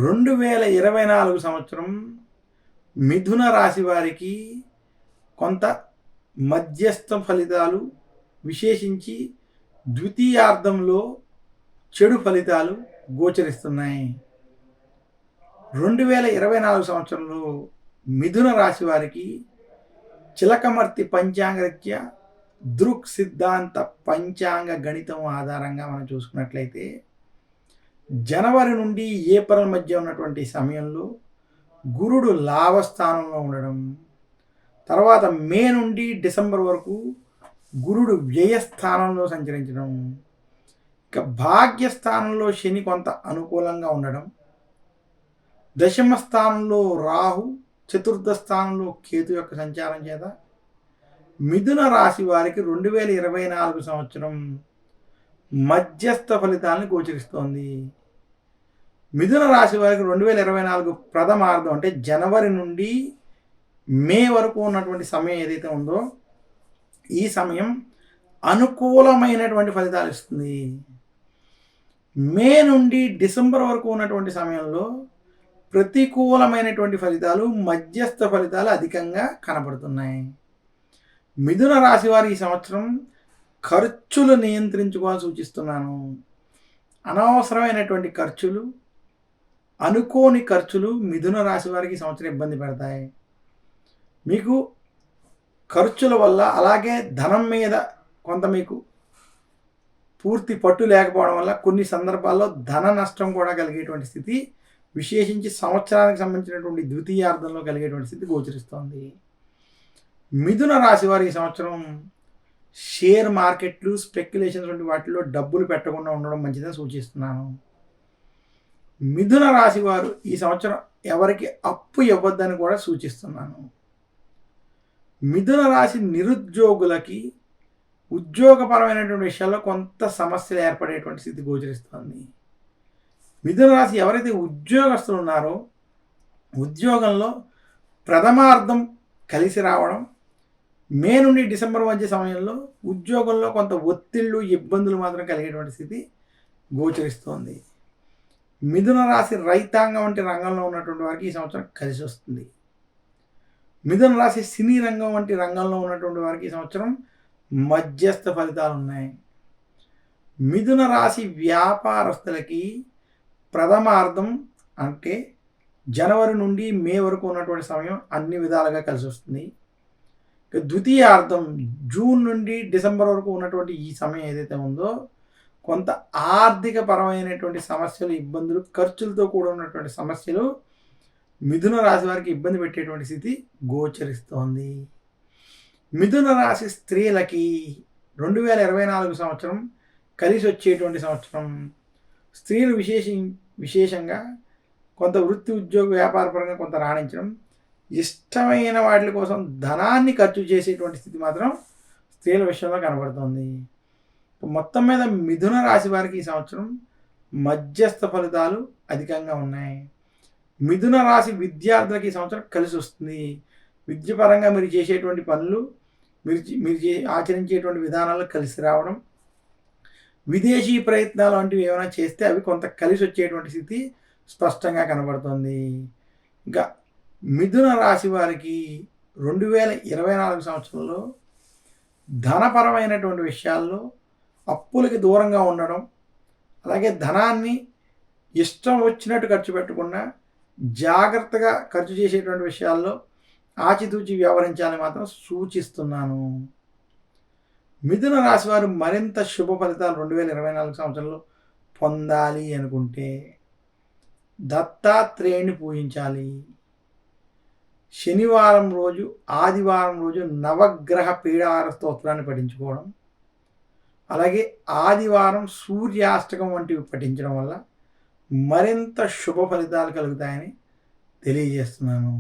2024 సంవత్సరం మిథున రాశి వారికి కొంత మధ్యస్థ ఫలితాలు, విశేషించి ద్వితీయార్థంలో చెడు ఫలితాలు గోచరిస్తున్నాయి. 2024 సంవత్సరంలో మిథున రాశి వారికి చిలకమర్తి పంచాంగరీత్యా దృక్ సిద్ధాంత పంచాంగ గణితం ఆధారంగా మనం చూసుకున్నట్లయితే జనవరి నుండి ఏప్రిల్ మధ్య ఉన్నటువంటి సమయంలో గురుడు లాభస్థానంలో ఉండడం, తర్వాత మే నుండి డిసెంబర్ వరకు గురుడు వ్యయస్థానంలో సంచరించడం, ఇక భాగ్యస్థానంలో శని కొంత అనుకూలంగా ఉండడం, దశమ స్థానంలో రాహు, చతుర్థ స్థానంలో కేతు యొక్క సంచారం చేత మిథున రాశి వారికి 2024 సంవత్సరం మధ్యస్థ ఫలితాలను గోచరిస్తోంది. మిథున రాశి వారికి 2024 ప్రథమార్థం అంటే జనవరి నుండి మే వరకు ఉన్నటువంటి సమయం ఏదైతే ఉందో ఈ సమయం అనుకూలమైనటువంటి ఫలితాలు ఇస్తుంది. మే నుండి డిసెంబర్ వరకు ఉన్నటువంటి సమయంలో ప్రతికూలమైనటువంటి ఫలితాలు, మధ్యస్థ ఫలితాలు అధికంగా కనబడుతున్నాయి. మిథున రాశి వారు ఈ సంవత్సరం ఖర్చులు నియంత్రించుకోవాలని సూచిస్తున్నాను. అనవసరమైనటువంటి ఖర్చులు, అనుకోని ఖర్చులు మిథున రాశి వారికి ఈ సంవత్సరం ఇబ్బంది పెడతాయి. మీకు ఖర్చుల వల్ల, అలాగే ధనం మీద కొంత మీకు పూర్తి పట్టు లేకపోవడం వల్ల కొన్ని సందర్భాల్లో ధన నష్టం కూడా కలిగేటువంటి స్థితి, విశేషించి సంవత్సరానికి సంబంధించినటువంటి ద్వితీయార్థంలో కలిగేటువంటి స్థితి గోచరిస్తోంది. మిథున రాశి వారి ఈ సంవత్సరం షేర్ మార్కెట్లు, స్పెక్యులేషన్స్ వంటి వాటిలో డబ్బులు పెట్టకుండా ఉండడం మంచిదని సూచిస్తున్నాను. మిథున రాశి వారు ఈ సంవత్సరం ఎవరికి అప్పు ఇవ్వద్దని కూడా సూచిస్తున్నాను. మిథున రాశి నిరుద్యోగులకి ఉద్యోగపరమైనటువంటి విషయాల్లో కొంత సమస్యలు ఏర్పడేటువంటి స్థితి గోచరిస్తుంది. మిథున రాశి ఎవరైతే ఉద్యోగస్తులు ఉన్నారో ఉద్యోగంలో ప్రథమార్థం కలిసి రావడం, మే నుండి డిసెంబర్ మధ్య సమయంలో ఉద్యోగంలో కొంత ఒత్తిళ్ళు, ఇబ్బందులు మాత్రం కలిగేటువంటి స్థితి గోచరిస్తోంది. మిథున రాశి రైతాంగం వంటి రంగంలో ఉన్నటువంటి వారికి ఈ సంవత్సరం కలిసి వస్తుంది. మిథున రాశి సినీ రంగం వంటి రంగంలో ఉన్నటువంటి వారికి ఈ సంవత్సరం మధ్యస్థ ఫలితాలు ఉన్నాయి. మిథున రాశి వ్యాపారస్తులకి ప్రథమార్థం అంటే జనవరి నుండి మే వరకు ఉన్నటువంటి సమయం అన్ని విధాలుగా కలిసి వస్తుంది. ద్వితీయార్థం జూన్ నుండి డిసెంబర్ వరకు ఉన్నటువంటి ఈ సమయం ఏదైతే ఉందో కొంత ఆర్థిక పరమైనటువంటి సమస్యలు, ఇబ్బందులు, ఖర్చులతో కూడా ఉన్నటువంటి సమస్యలు మిథున రాశి వారికి ఇబ్బంది పెట్టేటువంటి స్థితి గోచరిస్తోంది. మిథున రాశి స్త్రీలకి 2024 సంవత్సరం కలిసి వచ్చేటువంటి సంవత్సరం. స్త్రీలు విశేషంగా కొంత వృత్తి, ఉద్యోగ, వ్యాపారపరంగా కొంత రాణించడం, ఇష్టమైన వాటి కోసం ధనాన్ని ఖర్చు చేసేటువంటి స్థితి మాత్రం స్త్రీల విషయంలో కనబడుతుంది. మొత్తం మీద మిథున రాశి వారికి ఈ సంవత్సరం మధ్యస్థ ఫలితాలు అధికంగా ఉన్నాయి. మిథున రాశి విద్యార్థులకి ఈ సంవత్సరం కలిసి వస్తుంది. విద్యపరంగా మీరు చేసేటువంటి పనులు, మీరు ఆచరించేటువంటి విధానాలు కలిసి రావడం, విదేశీ ప్రయత్నాలు వంటివి ఏమైనా చేస్తే అవి కొంత కలిసి వచ్చేటువంటి స్థితి స్పష్టంగా కనబడుతుంది. ఇంకా మిథున రాశి వారికి 2024 సంవత్సరంలో ధనపరమైనటువంటి విషయాల్లో అప్పులకి దూరంగా ఉండడం, అలాగే ధనాన్ని ఇష్టం వచ్చినట్టు ఖర్చు పెట్టకుండా జాగ్రత్తగా ఖర్చు చేసేటువంటి విషయాల్లో ఆచితూచి వ్యవహరించాలని మాత్రం సూచిస్తున్నాను. మిథున రాశి వారు మరింత శుభ ఫలితాలు 2024 సంవత్సరంలో పొందాలి అనుకుంటే దత్తాత్రేయుని పూజించాలి. శనివారం రోజు, ఆదివారం రోజు నవగ్రహ పీడాహార స్తోత్రాన్ని పఠించుకోవడం, అలాగే ఆదివారం సూర్యాష్టకం వంటివి పఠించడం వల్ల మరింత శుభ ఫలితాలు కలుగుతాయని తెలియజేస్తున్నాను.